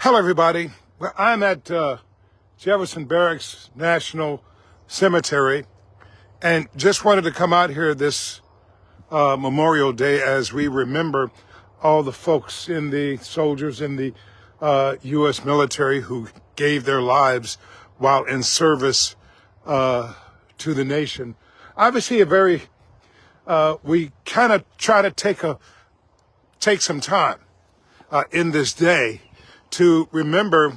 Hello, everybody. Well, I'm at Jefferson Barracks National Cemetery and just wanted to come out here this Memorial Day as we remember all the folks soldiers in the U.S. military who gave their lives while in service to the nation. Obviously, we kind of try to take some time in this day to remember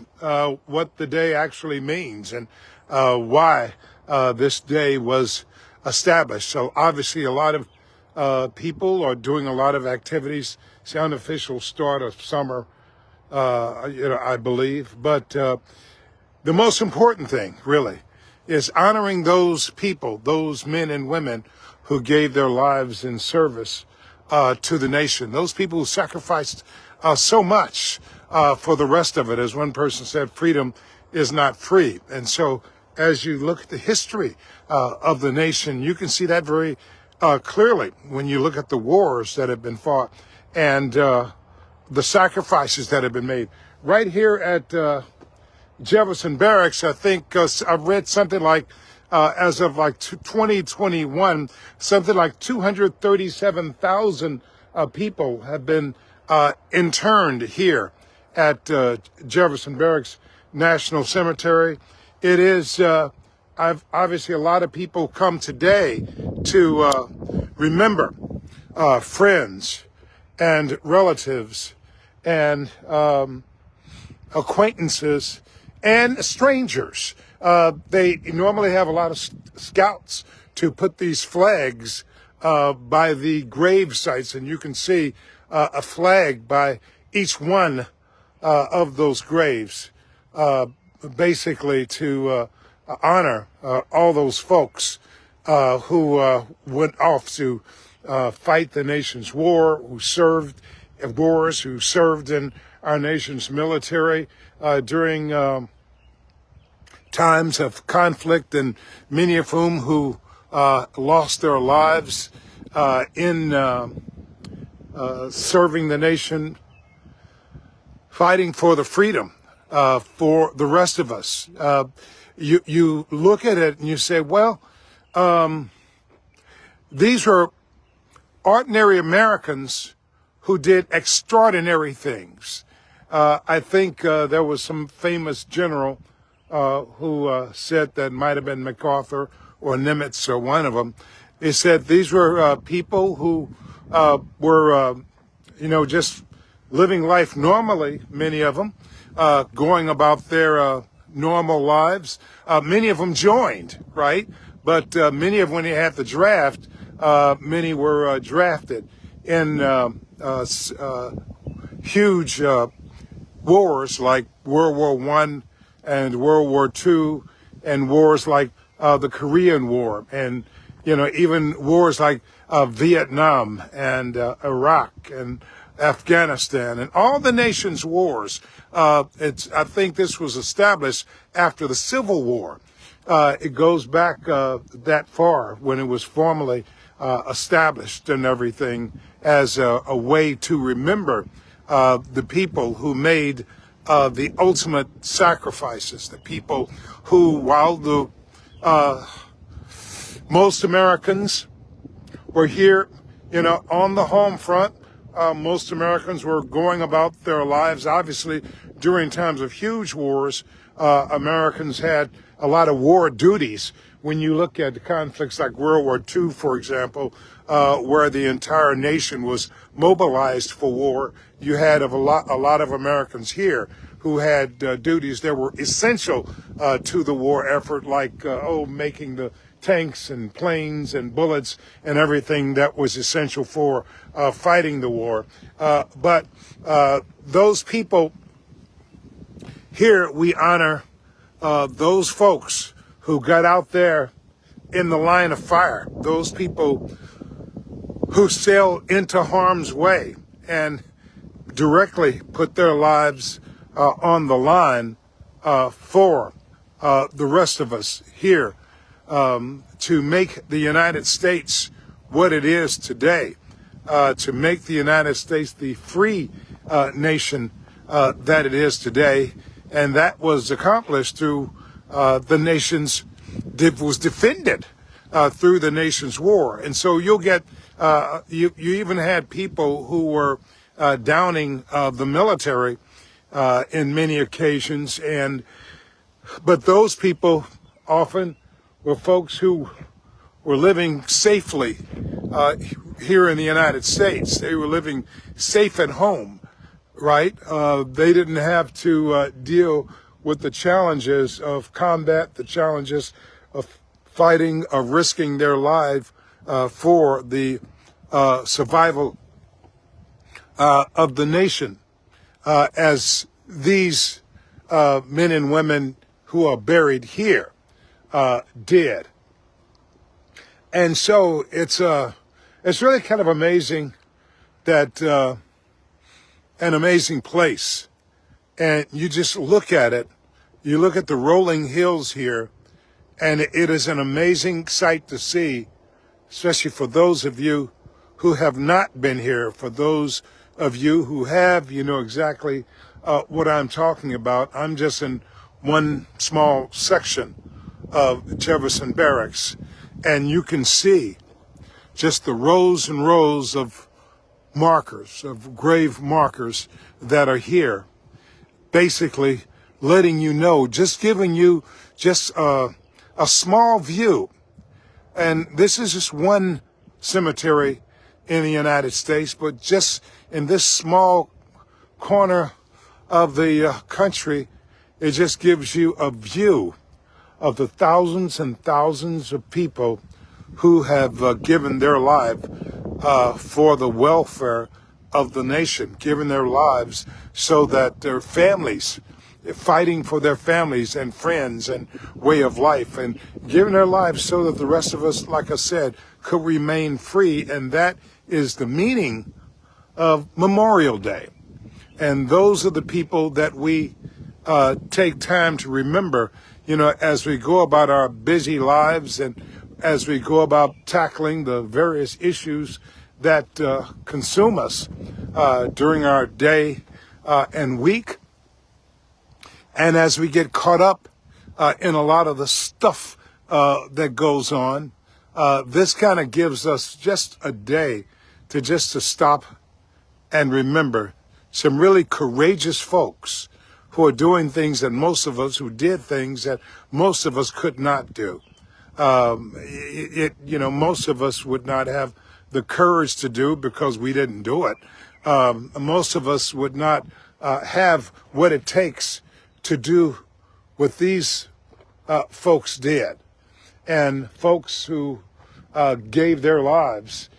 what the day actually means and why this day was established. So obviously a lot of people are doing a lot of activities. It's the unofficial start of summer, I believe. But the most important thing, really, is honoring those people, those men and women who gave their lives in service to the nation. Those people who sacrificed so much for the rest of it. As one person said, freedom is not free. And so as you look at the history of the nation, you can see that very clearly when you look at the wars that have been fought and the sacrifices that have been made. Right here at Jefferson Barracks, I think I've read something like, as of like 2021, something like 237,000 people have been interned here at Jefferson Barracks National Cemetery. It is, obviously a lot of people come today to remember friends and relatives and acquaintances and strangers. They normally have a lot of scouts to put these flags by the grave sites, and you can see a flag by each one of those graves, basically to honor all those folks who went off to fight the nation's war, who served in wars, who served in our nation's military during times of conflict, and many of whom who lost their lives in serving the nation, fighting for the freedom for the rest of us. You look at it and you say, well, these were ordinary Americans who did extraordinary things. I think there was some famous general who said, that might have been MacArthur or Nimitz or one of them. They said these were people who were, just living life normally, many of them, going about their normal lives. Many of them joined, right? But many of them, when they had the draft, many were drafted in huge wars like World War I and World War II, and wars like the Korean War, and even wars like Vietnam and Iraq and Afghanistan and all the nation's wars. I think this was established after the Civil War. It goes back that far when it was formally established and everything as a way to remember the people who made the ultimate sacrifices, the people who, while the most Americans were here, on the home front, most Americans were going about their lives. Obviously, during times of huge wars, Americans had a lot of war duties. When you look at the conflicts like World War II, for example, where the entire nation was mobilized for war, you had a lot of Americans here who had duties that were essential to the war effort, like making the tanks and planes and bullets and everything that was essential for fighting the war. But those people here, we honor those folks who got out there in the line of fire, those people who sailed into harm's way and directly put their lives on the line for the rest of us here, to make the United States what it is today, to make the United States the free nation that it is today. And that was accomplished through the nation's, it was defended through the nation's war. And so you'll get, you even had people who were downing the military in many occasions. But those people often were folks who were living safely here in the United States. They were living safe at home, right? They didn't have to deal with the challenges of combat, the challenges of fighting, of risking their life for the survival of the nation, as these men and women who are buried here did. And so it's really kind of amazing that an amazing place. And you just look at it, you look at the rolling hills here, and it is an amazing sight to see, especially for those of you who have not been here. For those of you who have, you know exactly what I'm talking about. I'm just in one small section of Jefferson Barracks, and you can see just the rows and rows of markers, of grave markers that are here, basically letting you know, just giving you just a small view. And this is just one cemetery in the United States, but just in this small corner of the country, it just gives you a view of the thousands and thousands of people who have given their life for the welfare of the nation, given their lives so that their families, fighting for their families and friends and way of life, and giving their lives so that the rest of us, like I said, could remain free. And that is the meaning of Memorial Day. And those are the people that we take time to remember, you know, as we go about our busy lives and as we go about tackling the various issues that consume us during our day and week. And as we get caught up in a lot of the stuff that goes on, this kind of gives us just a day to stop and remember some really courageous folks who are doing things that most of us, who did things that most of us could not do. You know, most of us would not have the courage to do because we didn't do it. Most of us would not have what it takes to do what these folks did. And folks who gave their lives,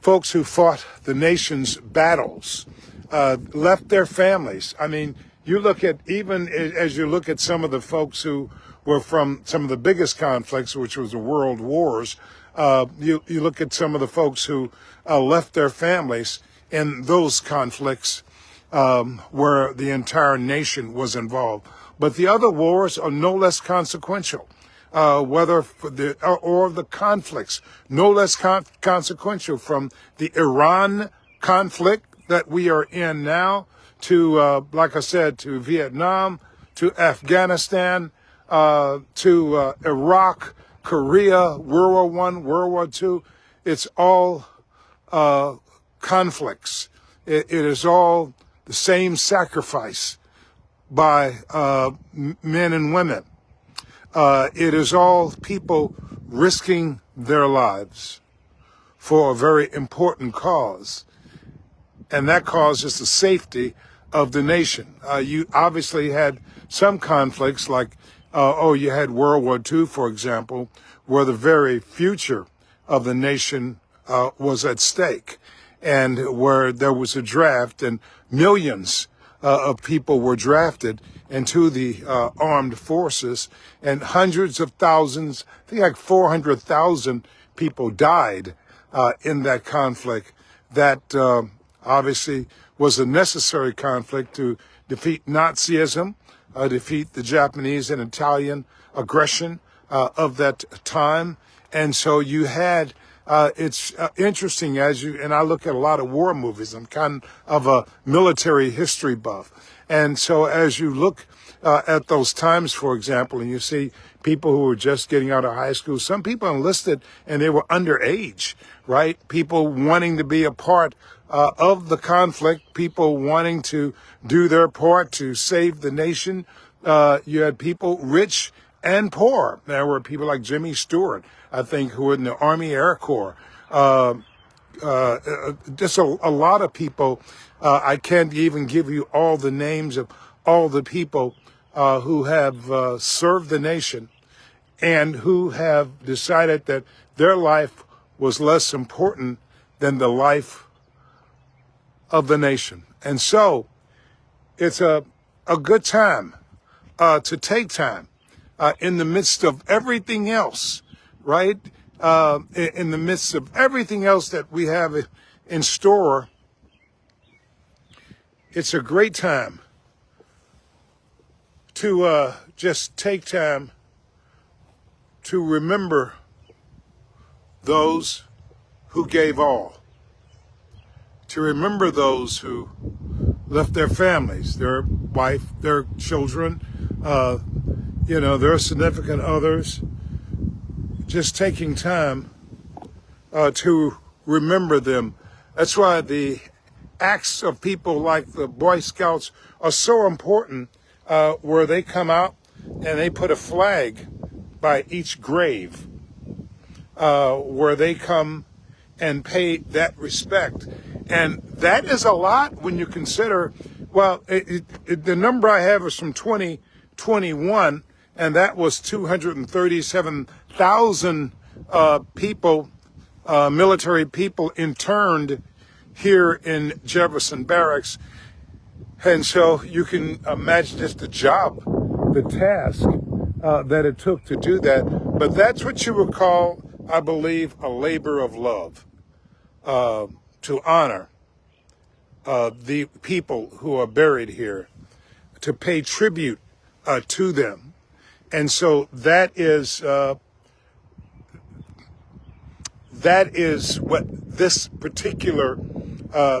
folks who fought the nation's battles, left their families. I mean, you look at, even as you look at some of the folks who were from some of the biggest conflicts, which was the world wars, you look at some of the folks who left their families in those conflicts where the entire nation was involved. But the other wars are no less consequential, whether for the conflicts, no less consequential, from the Iran conflict that we are in now to, like I said, to Vietnam, to Afghanistan, to Iraq, Korea, World War I, World War II. It's all conflicts. It is all the same sacrifice by men and women. It is all people risking their lives for a very important cause. And that cause is the safety of the nation. You obviously had some conflicts like, you had World War II, for example, where the very future of the nation was at stake, and where there was a draft and millions of people were drafted into the armed forces, and hundreds of thousands, I think like 400,000 people died in that conflict. That obviously was a necessary conflict to defeat Nazism, defeat the Japanese and Italian aggression of that time. And so you had it's interesting and I look at a lot of war movies. I'm kind of a military history buff. And so as you look at those times, for example, and you see people who were just getting out of high school, some people enlisted and they were underage, right? People wanting to be a part of the conflict, people wanting to do their part to save the nation. You had people rich and poor. There were people like Jimmy Stewart, I think, who were in the Army Air Corps. Just a lot of people. I can't even give you all the names of all the people who have served the nation and who have decided that their life was less important than the life of the nation. And so it's a good time to take time in the midst of everything else, right? In the midst of everything else that we have in store, it's a great time to just take time to remember those who gave all, to remember those who left their families, their wife, their children, their significant others, just taking time to remember them. That's why the acts of people like the Boy Scouts are so important, where they come out and they put a flag by each grave, where they come and pay that respect. And that is a lot when you consider, well, the number I have is from 2021, and that was 237,000 people, military people interned here in Jefferson Barracks. And so you can imagine just the job, the task that it took to do that. But that's what you would call, I believe, a labor of love, to honor the people who are buried here, to pay tribute to them. And so that is what this particular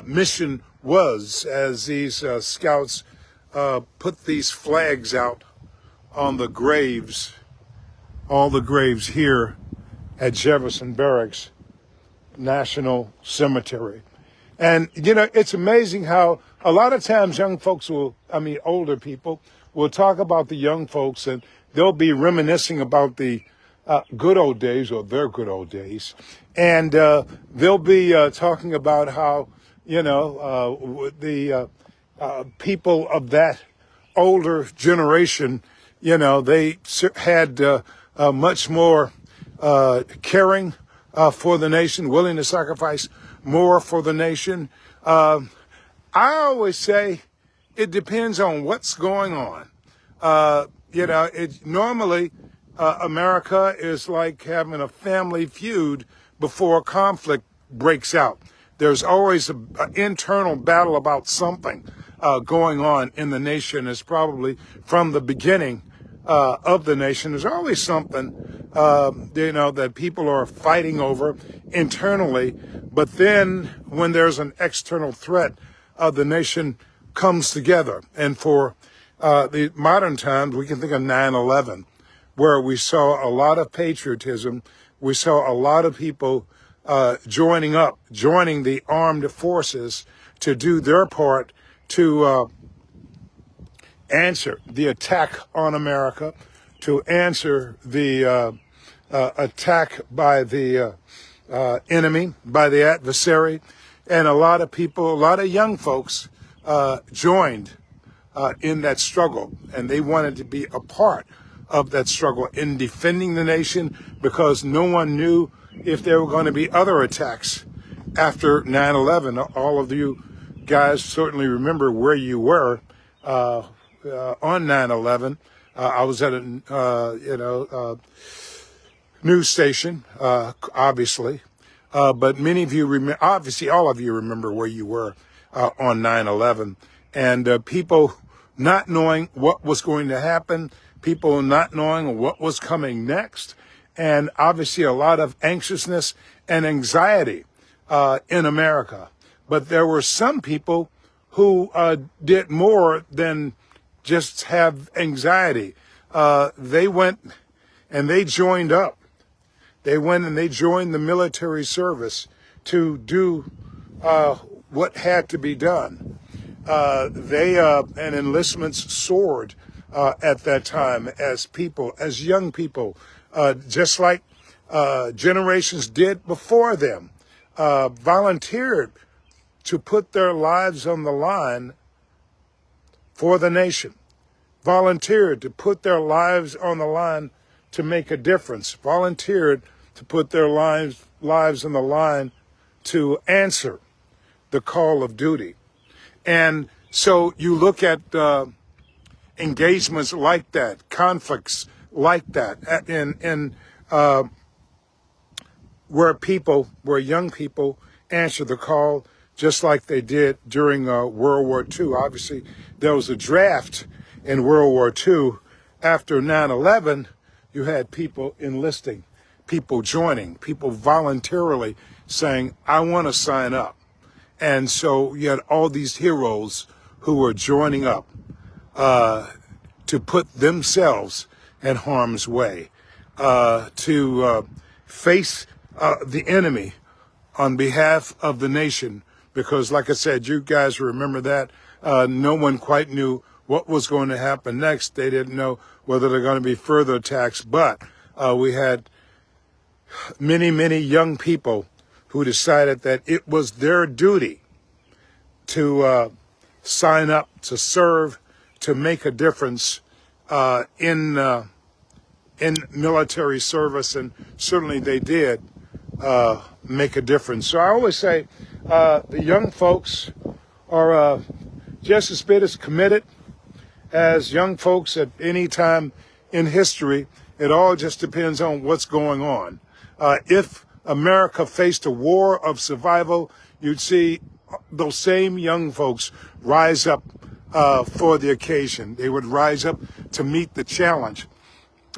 mission was, as these scouts put these flags out on the graves, all the graves here at Jefferson Barracks National Cemetery. And, it's amazing how a lot of times older people will talk about the young folks, and they'll be reminiscing about the good old days, or their good old days. And they'll be talking about how, the people of that older generation, they had much more caring for the nation, willing to sacrifice more for the nation. I always say it depends on what's going on. Normally America is like having a family feud before a conflict breaks out. There's always an internal battle about something going on in the nation. It's probably from the beginning of the nation. There's always something, that people are fighting over internally. But then when there's an external threat, the nation comes together. And for the modern times, we can think of 9/11, where we saw a lot of patriotism. We saw a lot of people joining the armed forces to do their part to answer the attack on America, to answer the attack by the enemy, by the adversary. And a lot of people, a lot of young folks joined in that struggle, and they wanted to be a part of that struggle in defending the nation, because no one knew if there were going to be other attacks after 9/11. All of you guys certainly remember where you were on 9/11. I was at a news station, obviously, but many of you remember. Obviously, all of you remember where you were on 9/11, and people not knowing what was going to happen, people not knowing what was coming next, and obviously a lot of anxiousness and anxiety in America. But there were some people who did more than just have anxiety. They went and they joined up. They went and they joined the military service to do what had to be done. And enlistments soared at that time as people, as young people, just like generations did before them, volunteered to put their lives on the line for the nation, volunteered to put their lives on the line to make a difference, volunteered to put their lives on the line to answer the call of duty. And so you look at engagements like that, conflicts like that, and where young people answer the call just like they did during World War II. Obviously, there was a draft in World War II. After 9/11, you had people enlisting, people joining, people voluntarily saying, I want to sign up. And so you had all these heroes who were joining up to put themselves in harm's way, to face the enemy on behalf of the nation. Because like I said, you guys remember that no one quite knew what was going to happen next. They didn't know whether there were going to be further attacks. But we had many, many young people who decided that it was their duty to sign up, to serve, to make a difference in military service, and certainly they did make a difference. So I always say the young folks are just as bit as committed as young folks at any time in history. It all just depends on what's going on. If America faced a war of survival, you'd see those same young folks rise up for the occasion. They would rise up to meet the challenge.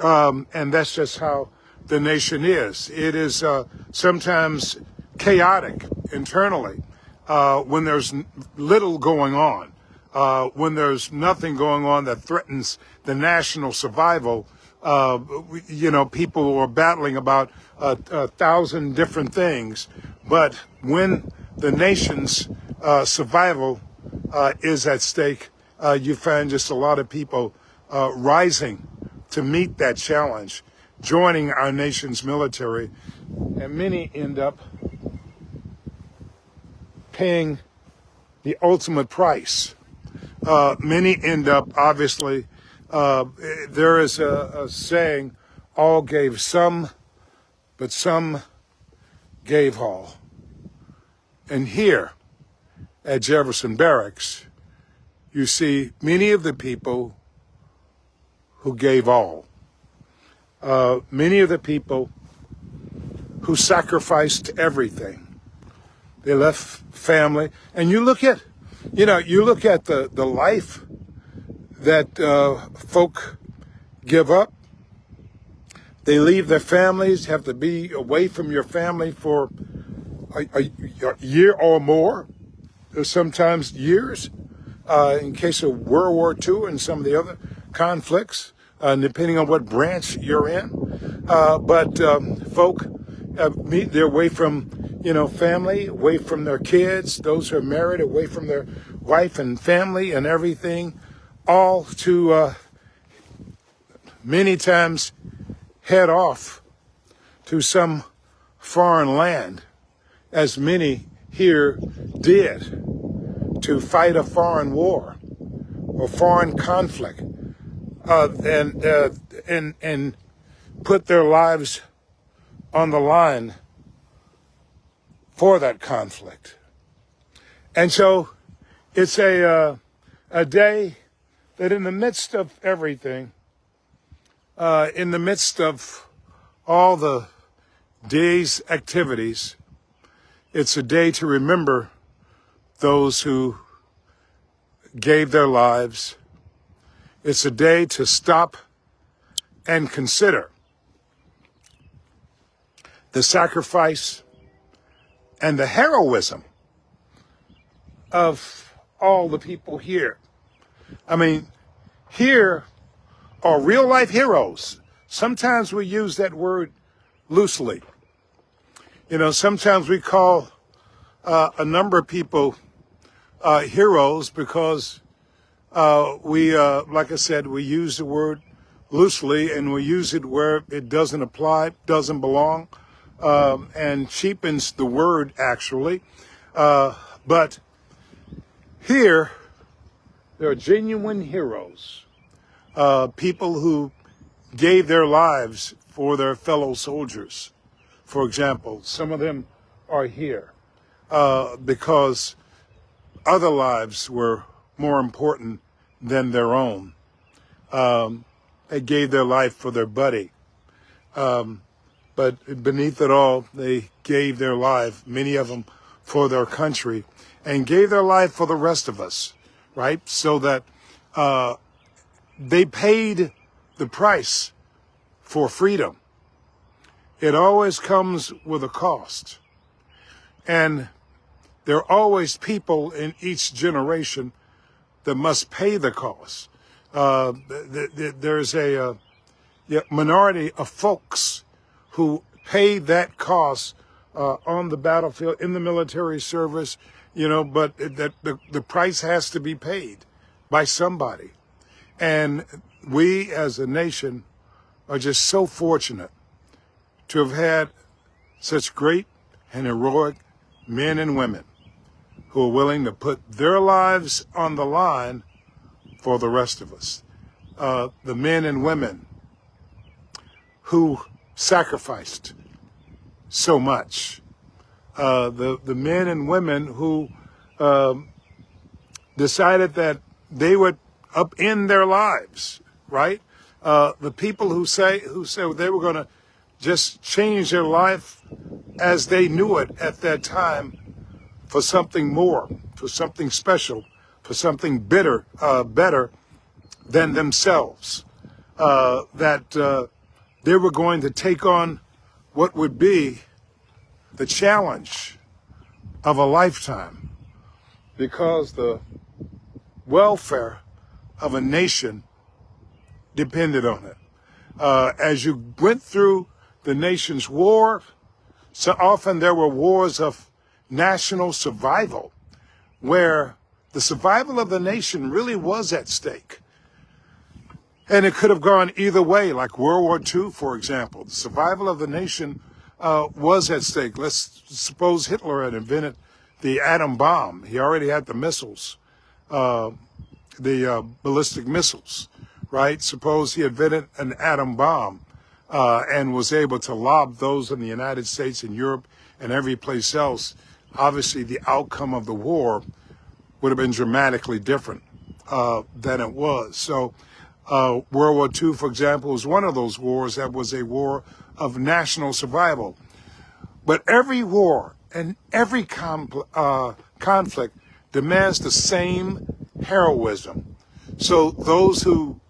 And that's just how the nation is. It is sometimes chaotic internally when there's little going on, when there's nothing going on that threatens the national survival. People are battling about 1,000 different things. But when the nation's survival is at stake, you find just a lot of people rising to meet that challenge, joining our nation's military, and many end up paying the ultimate price. Many end up, obviously, there is a saying, all gave some, but some gave all. And here at Jefferson Barracks, you see many of the people who gave all. Many of the people who sacrificed everything. They left family. And you look at the life that folk give up. They leave their families, have to be away from your family for a year or more, or sometimes years, in case of World War II and some of the other conflicts, depending on what branch you're in. But folk they're away from, family, away from their kids, those who are married, away from their wife and family and everything, all to many times head off to some foreign land, as many here did, to fight a foreign war or foreign conflict, and put their lives on the line for that conflict. And so it's a day that in the midst of everything, in the midst of all the day's activities, it's a day to remember those who gave their lives. It's a day to stop and consider the sacrifice, and the heroism of all the people here. I mean, here are real life heroes. Sometimes we use that word loosely. You know, sometimes we call a number of people heroes because like I said, we use the word loosely, and we use it where it doesn't apply, doesn't belong, and cheapens the word actually. But here, there are genuine heroes, people who gave their lives for their fellow soldiers. For example, some of them are here because other lives were more important than their own. They gave their life for their buddy. But beneath it all, they gave their life, many of them, for their country, and gave their life for the rest of us, right? So that they paid the price for freedom. It always comes with a cost. And there are always people in each generation that must pay the cost. There's a minority of folks who pay that cost on the battlefield, in the military service, you know, but the price has to be paid by somebody. And we as a nation are just so fortunate to have had such great and heroic men and women who are willing to put their lives on the line for the rest of us. The men and women who sacrificed so much. The men and women who decided that they would upend their lives, right? The people who said they were going to just change their life as they knew it at that time for something more, for something special, for something better than themselves. That they were going to take on what would be the challenge of a lifetime, because the welfare of a nation depended on it. As you went through the nation's war, so often there were wars of national survival, where the survival of the nation really was at stake. And it could have gone either way, like World War II, for example. The survival of the nation was at stake. Let's suppose Hitler had invented the atom bomb. He already had the missiles, the ballistic missiles, right? Suppose he invented an atom bomb and was able to lob those in the United States and Europe and every place else. Obviously, the outcome of the war would have been dramatically different than it was. So World War II, for example, was one of those wars that was a war of national survival. But every war and every conflict demands the same heroism. So those who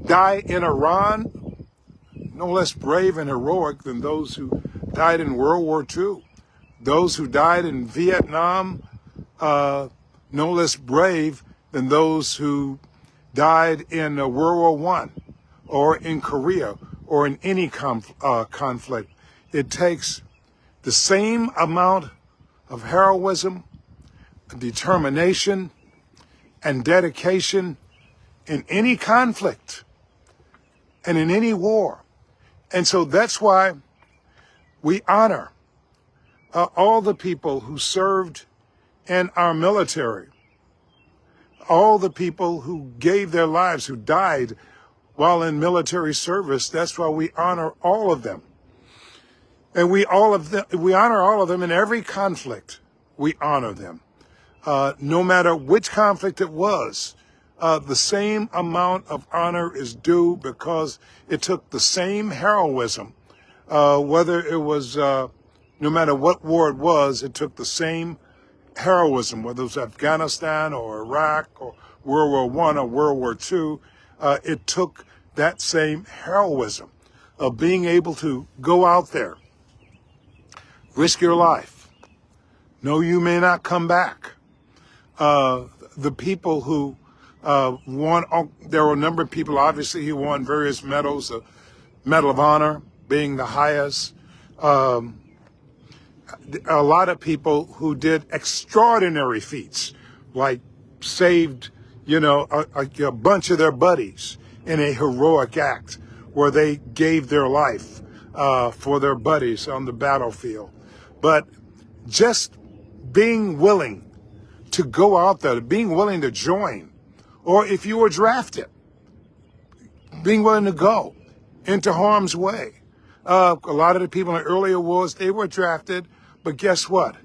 die in Iran, no less brave and heroic than those who died in World War II. Those who died in Vietnam, no less brave than those who died in World War I or in Korea or in any conflict. It takes the same amount of heroism, determination, and dedication in any conflict and in any war. And so that's why we honor all the people who served in our military, all the people who gave their lives, who died while in military service. That's why we honor all of them. And we honor all of them in every conflict. We honor them. No matter which conflict it was, the same amount of honor is due, because it took the same heroism, whether it was, no matter what war it was, it took the same heroism, whether it was Afghanistan or Iraq or World War I or World War II. It took that same heroism of being able to go out there, risk your life, No, you may not come back. The people who won, there were a number of people, obviously, who won various medals, the Medal of Honor being the highest. A lot of people who did extraordinary feats, like saved, a bunch of their buddies in a heroic act where they gave their life for their buddies on the battlefield. But just being willing to go out there, being willing to join, or if you were drafted, being willing to go into harm's way. A lot of the people in the earlier wars, they were drafted, but guess what?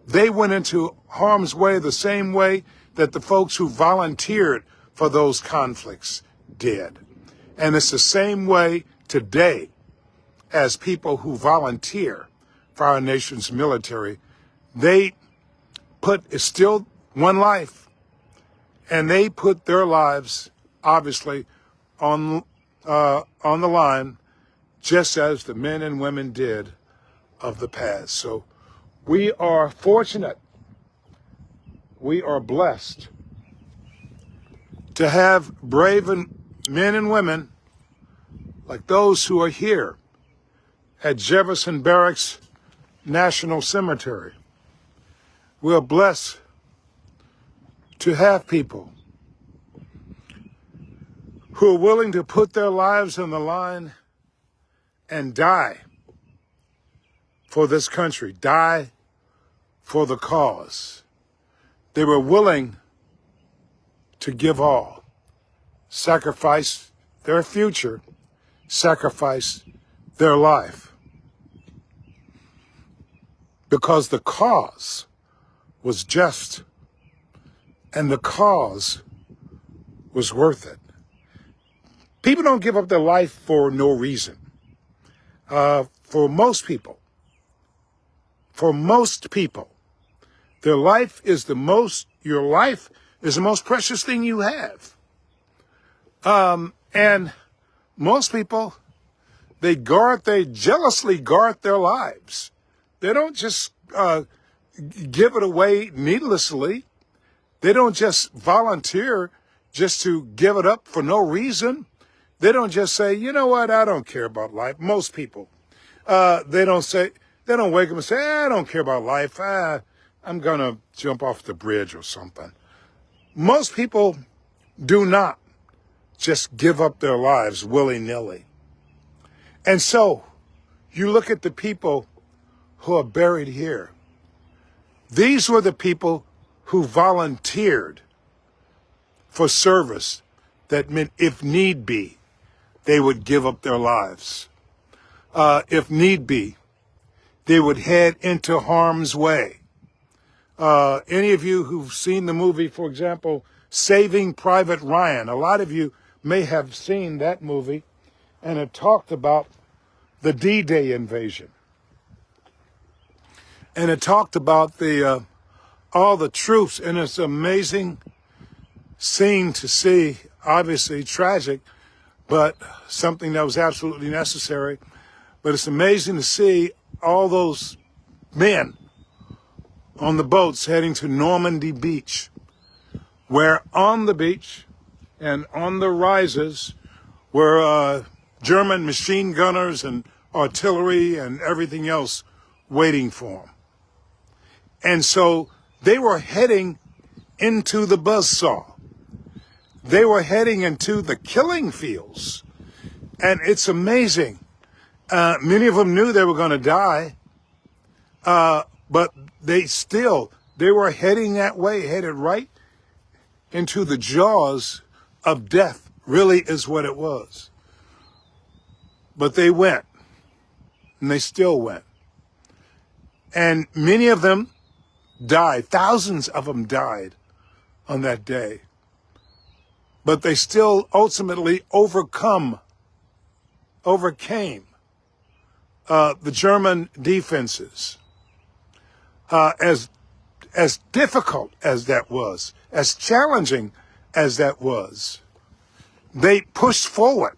They went into harm's way the same way that the folks who volunteered for those conflicts did. And it's the same way today as people who volunteer for our nation's military. It's still one life, and they put their lives, obviously, on the line, just as the men and women did of the past. So we are fortunate, we are blessed to have brave men and women like those who are here at Jefferson Barracks National Cemetery. We are blessed to have people who are willing to put their lives on the line and die for this country, die for the cause. They were willing to give all, sacrifice their future, sacrifice their life, because the cause was just and the cause was worth it. People don't give up their life for no reason. For most people, your life is the most precious thing you have. And most people, they jealously guard their lives. They don't just give it away needlessly. They don't just volunteer just to give it up for no reason. They don't just say, you know what, I don't care about life. Most people, they don't wake up and say, I don't care about life. I'm going to jump off the bridge or something. Most people do not just give up their lives willy-nilly. And so you look at the people who are buried here. These were the people who volunteered for service that meant, if need be, they would give up their lives. If need be, they would head into harm's way. Any of you who've seen the movie, for example, Saving Private Ryan, a lot of you may have seen that movie, and it talked about the D-Day invasion. And it talked about all the troops, and it's an amazing scene to see, obviously tragic, but something that was absolutely necessary. But it's amazing to see all those men on the boats heading to Normandy Beach, where on the beach and on the rises were German machine gunners and artillery and everything else waiting for them. And so they were heading into the buzzsaw. They were heading into the killing fields. And it's amazing. Many of them knew they were going to die, but they were heading that way, headed right into the jaws of death, really is what it was. But they went, and they still went. And many of them died. Thousands of them died on that day. But they still ultimately overcame the German defenses. As difficult as that was, as challenging as that was, they pushed forward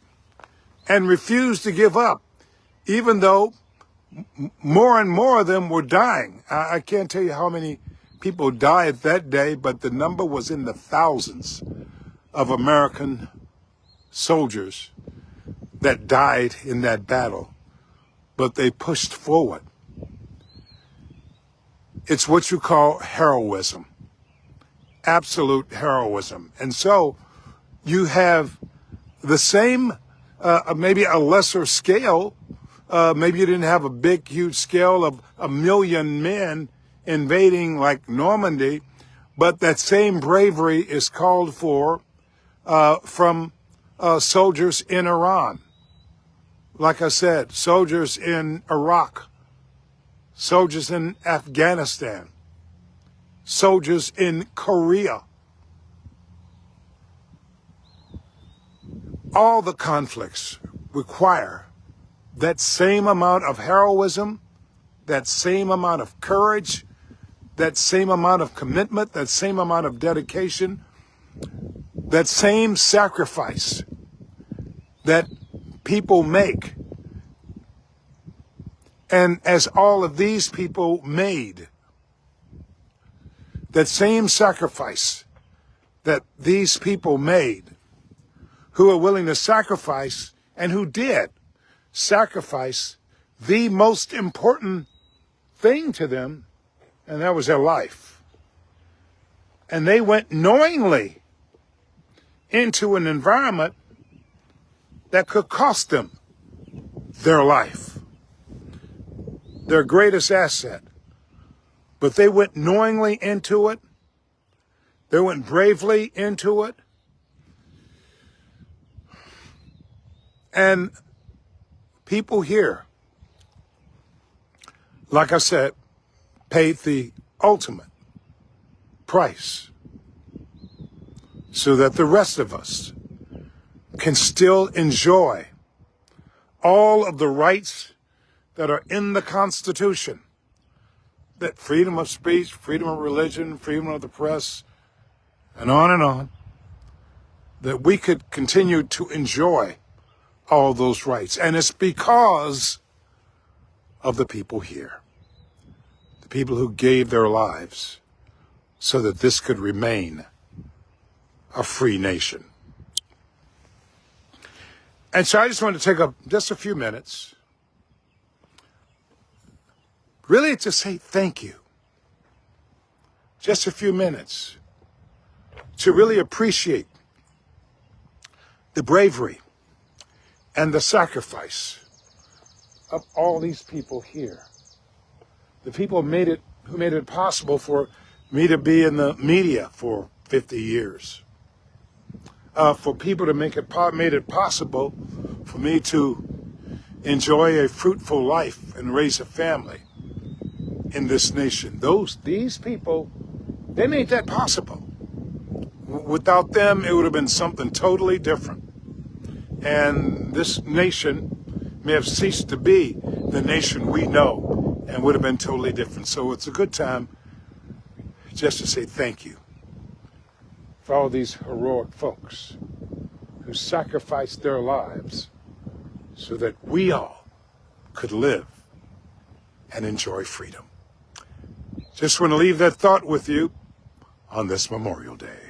and refused to give up, even though more and more of them were dying. I can't tell you how many people died that day, but the number was in the thousands of American soldiers that died in that battle. But they pushed forward. It's what you call heroism, absolute heroism. And so you have the same, maybe a lesser scale. Maybe you didn't have a big, huge scale of 1 million men invading like Normandy, but that same bravery is called for from soldiers in Iran. Like I said, soldiers in Iraq, soldiers in Afghanistan, soldiers in Korea. All the conflicts require that same amount of heroism, that same amount of courage, that same amount of commitment, that same amount of dedication, that same sacrifice that people make. And as all of these people made, that same sacrifice that these people made, who are willing to sacrifice and who did sacrifice the most important thing to them, and that was their life. And they went knowingly into an environment that could cost them their life, their greatest asset. But they went knowingly into it. They went bravely into it. And people here, like I said, paid the ultimate price so that the rest of us can still enjoy all of the rights that are in the Constitution, that freedom of speech, freedom of religion, freedom of the press, and on, that we could continue to enjoy all those rights. And it's because of the people here, the people who gave their lives so that this could remain a free nation. And so I just want to take up just a few minutes really to say thank you. Just a few minutes to really appreciate the bravery and the sacrifice of all these people here. The people who made it possible for me to be in the media for 50 years. For people to made it possible for me to enjoy a fruitful life and raise a family in this nation. These people, they made that possible. Without them, it would have been something totally different. And this nation may have ceased to be the nation we know and would have been totally different. So it's a good time just to say thank you for all these heroic folks who sacrificed their lives so that we all could live and enjoy freedom. Just want to leave that thought with you on this Memorial Day.